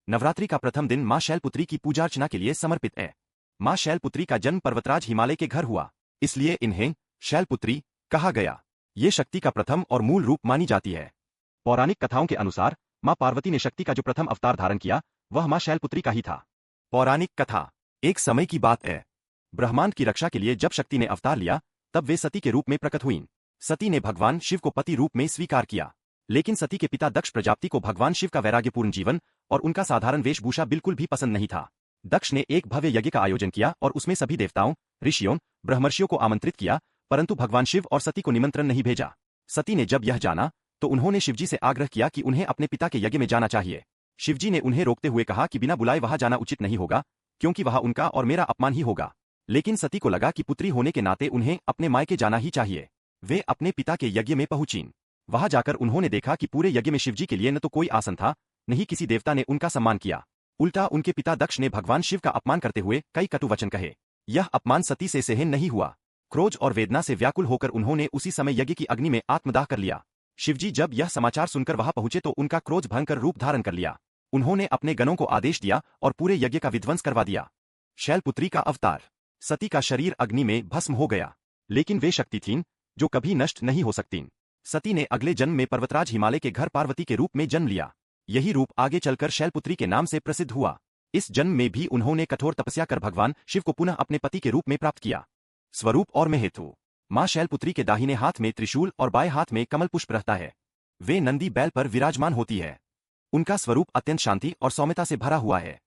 नवरात्रि का प्रथम दिन मां शैलपुत्री की पूजा अर्चना के लिए समर्पित है। मां शैलपुत्री का जन्म पर्वतराज हिमालय के घर हुआ, इसलिए इन्हें शैलपुत्री कहा गया। ये शक्ति का प्रथम और मूल रूप मानी जाती है। पौराणिक कथाओं के अनुसार मां पार्वती ने शक्ति का जो प्रथम अवतार धारण किया वह मां शैलपुत्री का ही था। पौराणिक कथा। एक समय की बात है, ब्रह्मांड की रक्षा के लिए जब शक्ति ने अवतार लिया तब वे सती के रूप में प्रकट हुईं। सती ने भगवान शिव को पति रूप में स्वीकार किया, लेकिन सती के पिता दक्ष प्रजापति को भगवान शिव का वैराग्यपूर्ण जीवन और उनका साधारण वेशभूषा बिल्कुल भी पसंद नहीं था। दक्ष ने एक भव्य यज्ञ का आयोजन किया और उसमें सभी देवताओं, ऋषियों, ब्रह्मर्षियों को आमंत्रित किया, परंतु भगवान शिव और सती को निमंत्रण नहीं भेजा। सती ने जब यह जाना तो उन्होंने शिवजी से आग्रह किया कि उन्हें अपने पिता के यज्ञ में जाना चाहिए। शिवजी ने उन्हें रोकते हुए कहा कि बिना बुलाए वहां जाना उचित नहीं होगा, क्योंकि वहां उनका और मेरा अपमान ही होगा। लेकिन सती को लगा कि पुत्री होने के नाते उन्हें अपने मायके जाना ही चाहिए। वे अपने पिता के यज्ञ में पहुंचीं। वहां जाकर उन्होंने देखा कि पूरे यज्ञ में शिवजी के लिए न तो कोई आसन था, न ही किसी देवता ने उनका सम्मान किया। उल्टा उनके पिता दक्ष ने भगवान शिव का अपमान करते हुए कई कटु वचन कहे। यह अपमान सती से सहन नहीं हुआ। क्रोध और वेदना से व्याकुल होकर उन्होंने उसी समय यज्ञ की अग्नि में आत्मदाह कर लिया। शिवजी जब यह समाचार सुनकर वहां पहुंचे तो उनका क्रोध भयंकर रूप धारण कर लिया। उन्होंने अपने गणों को आदेश दिया और पूरे यज्ञ का विध्वंस करवा दिया। शैलपुत्री का अवतार। सती का शरीर अग्नि में भस्म हो गया, लेकिन वे शक्ति थीं जो कभी नष्ट नहीं हो सकतीं। सती ने अगले जन्म में पर्वतराज हिमालय के घर पार्वती के रूप में जन्म लिया। यही रूप आगे चलकर शैलपुत्री के नाम से प्रसिद्ध हुआ। इस जन्म में भी उन्होंने कठोर तपस्या कर भगवान शिव को पुनः अपने पति के रूप में प्राप्त किया। स्वरूप और महत्व। मां शैलपुत्री के दाहिने हाथ में त्रिशूल और बाएं हाथ में कमल पुष्प रहता है। वे नंदी बैल पर विराजमान होती है। उनका स्वरूप अत्यंत शांति और सौम्यता से भरा हुआ है।